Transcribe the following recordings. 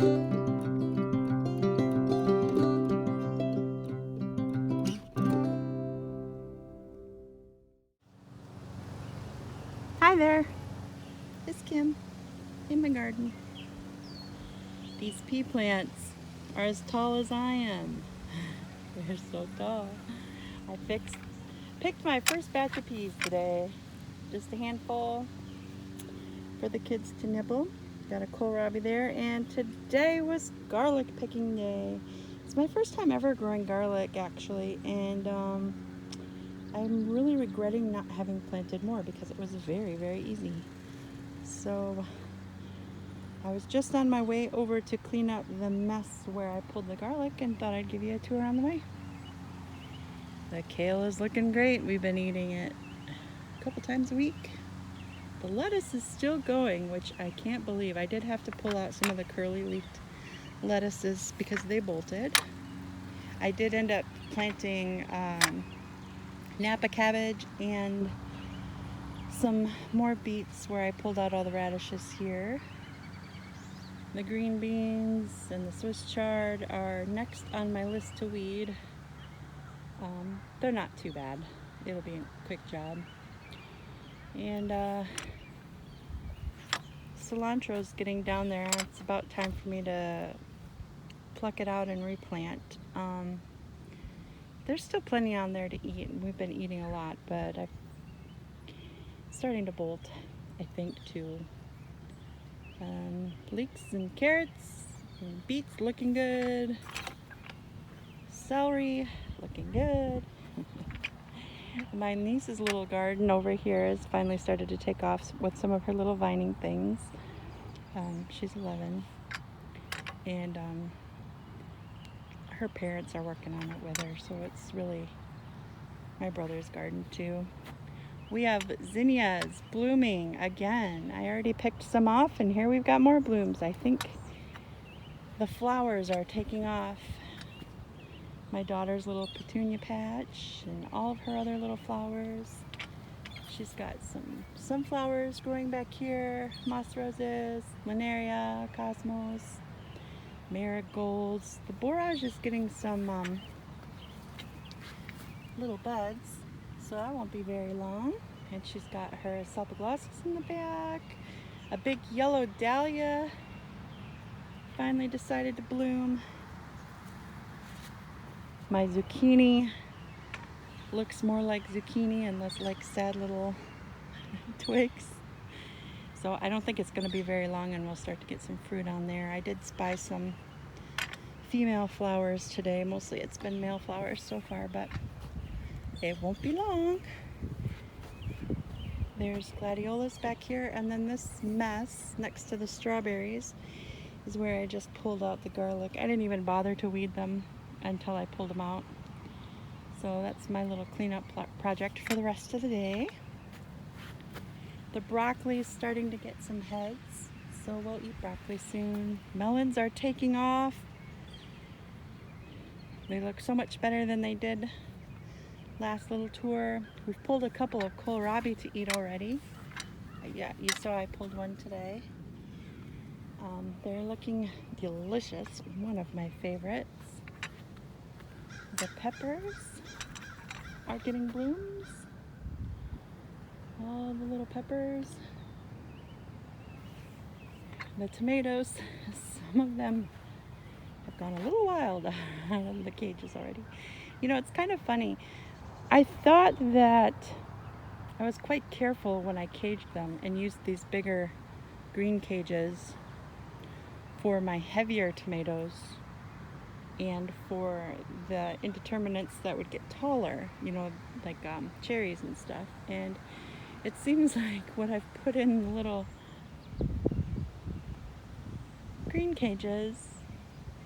Hi there, it's Kim in my garden. These pea plants are as tall as I am. They're so tall. I picked my first batch of peas today. Just a handful for the kids to nibble. Got a kohlrabi there, and today was garlic picking day. It's my first time ever growing garlic actually, and I'm really regretting not having planted more because it was very, very easy. So I was just on my way over to clean up the mess where I pulled the garlic and thought I'd give you a tour on the way. The kale is looking great. We've been eating it a couple times a week. The lettuce is still going, which I can't believe. I did have to pull out some of the curly leafed lettuces because they bolted. I did end up planting Napa cabbage and some more beets where I pulled out all the radishes here. The green beans and the Swiss chard are next on my list to weed. They're not too bad. It'll be a quick job. And cilantro's getting down there. It's about time for me to pluck it out and replant. There's still plenty on there to eat, and we've been eating a lot, but I'm starting to bolt, I think, too. Leeks and carrots and beets looking good. Celery looking good. My niece's little garden over here has finally started to take off with some of her little vining things. She's 11, and her parents are working on it with her, so it's really my brother's garden too. We have zinnias blooming again. I already picked some off, and here we've got more blooms. I think the flowers are taking off. My daughter's little petunia patch and all of her other little flowers. She's got some sunflowers growing back here, moss roses, linaria, cosmos, marigolds. The borage is getting some little buds, so that won't be very long. And she's got her salpiglossis in the back. A big yellow dahlia finally decided to bloom. My zucchini looks more like zucchini and less like sad little twigs. So I don't think it's going to be very long and we'll start to get some fruit on there. I did spy some female flowers today. Mostly it's been male flowers so far, but it won't be long. There's gladiolas back here, and then this mess next to the strawberries is where I just pulled out the garlic. I didn't even bother to weed them until I pulled them out. So that's my little cleanup project for the rest of the day. The broccoli is starting to get some heads, so we'll eat broccoli soon. Melons are taking off. They look so much better than they did last little tour. We've pulled a couple of kohlrabi to eat already. Yeah, you saw I pulled one today. They're looking delicious. One of my favorites. The peppers are getting blooms. All the little peppers. The tomatoes, some of them have gone a little wild out of the cages already. You know, it's kind of funny. I thought that I was quite careful when I caged them and used these bigger green cages for my heavier tomatoes and for the indeterminates that would get taller, you know, like cherries and stuff. And it seems like what I've put in the little green cages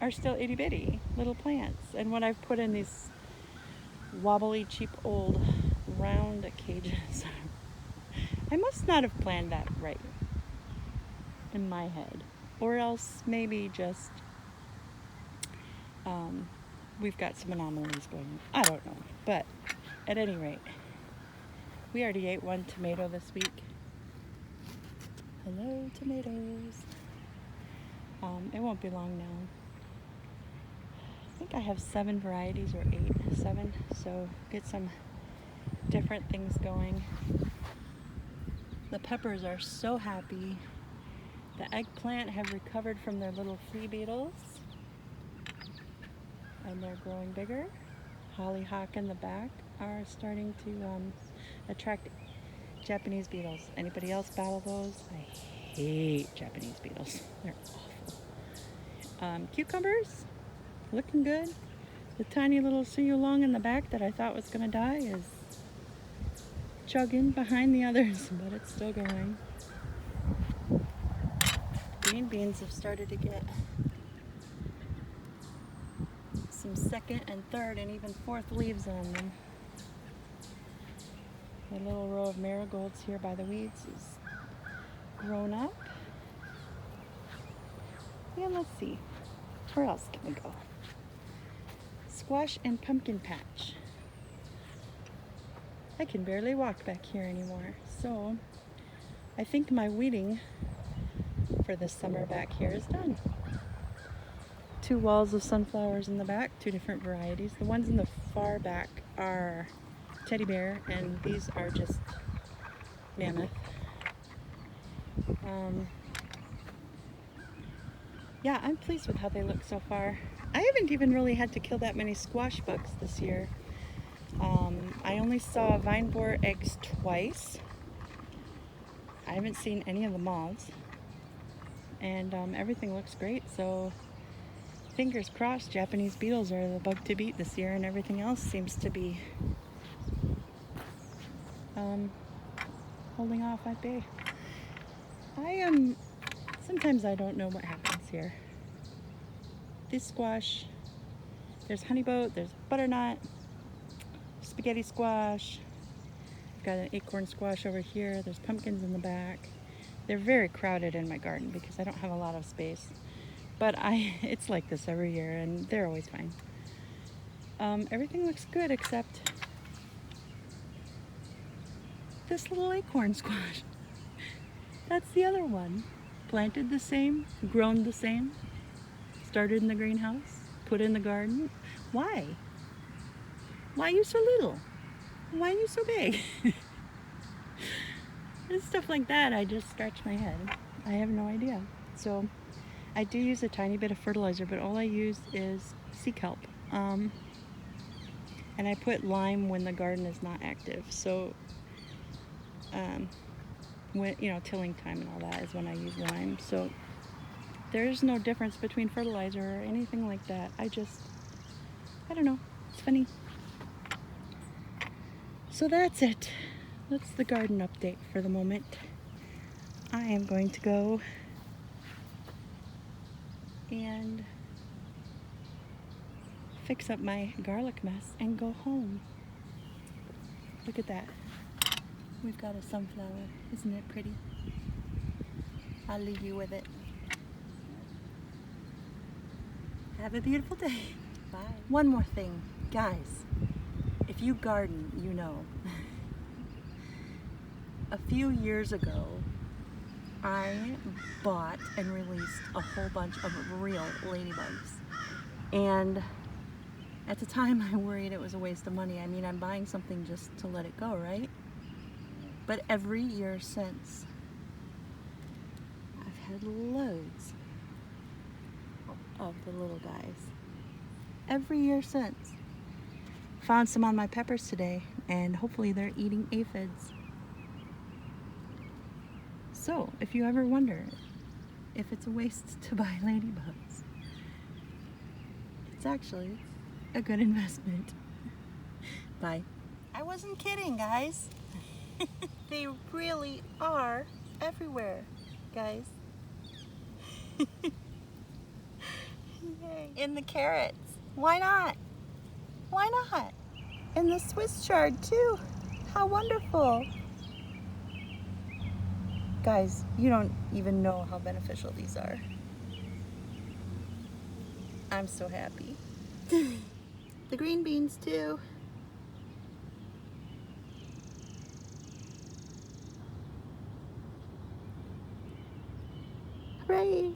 are still itty bitty little plants, and what I've put in these wobbly, cheap, old round cages, I must not have planned that right in my head, or else maybe just we've got some anomalies going on. I don't know, but at any rate, we already ate one tomato this week. Hello, tomatoes. It won't be long now. I think I have 7 varieties, or 7, so get some different things going. The peppers are so happy. The eggplant have recovered from their little flea beetles, and they're growing bigger. Hollyhock in the back are starting to attract Japanese beetles. Anybody else battle those? I hate Japanese beetles. They're awful. Cucumbers, looking good. The tiny little see-you-long in the back that I thought was going to die is chugging behind the others, but it's still going. Green beans have started to get some second and third and even fourth leaves on them. The little row of marigolds here by the weeds is grown up. And let's see, where else can we go? Squash and pumpkin patch. I can barely walk back here anymore, so I think my weeding for this summer back here is done. 2 walls of sunflowers in the back, 2 different varieties. The ones in the far back are teddy bear, and these are just mammoth. Yeah, I'm pleased with how they look so far. I haven't even really had to kill that many squash bugs this year. I only saw vine borer eggs twice. I haven't seen any of the moths, and everything looks great, so fingers crossed Japanese beetles are the bug to beat this year, and everything else seems to be holding off at bay. Sometimes I don't know what happens here. This squash, there's honeyboat, there's butternut, spaghetti squash. I've got an acorn squash over here. There's pumpkins in the back. They're very crowded in my garden because I don't have a lot of space. But it's like this every year, and they're always fine. Everything looks good except this little acorn squash. That's the other one. Planted the same, grown the same, started in the greenhouse, put in the garden. Why? Why are you so little? Why are you so big? And stuff like that, I just scratch my head. I have no idea. So I do use a tiny bit of fertilizer, but all I use is sea kelp. And I put lime when the garden is not active. So when, tilling time and all that is when I use lime. So there's no difference between fertilizer or anything like that. I don't know. It's funny. So that's it. That's the garden update for the moment. I am going to go and fix up my garlic mess and go home. Look at that. We've got a sunflower. Isn't it pretty? I'll leave you with it. Have a beautiful day. Bye. One more thing. Guys, if you garden, you know. A few years ago, I bought and released a whole bunch of real ladybugs. And at the time, I worried it was a waste of money. I mean, I'm buying something just to let it go, right? But every year since, I've had loads of the little guys. Every year since. Found some on my peppers today, and hopefully they're eating aphids. So, if you ever wonder if it's a waste to buy ladybugs, it's actually a good investment. Bye. I wasn't kidding, guys. They really are everywhere, guys. Yay. In the carrots. Why not? Why not? In the Swiss chard too. How wonderful. Guys, you don't even know how beneficial these are. I'm so happy. The green beans too. Hooray!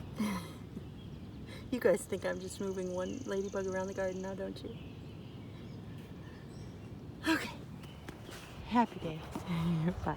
You guys think I'm just moving one ladybug around the garden now, don't you? Okay. Happy day. Bye.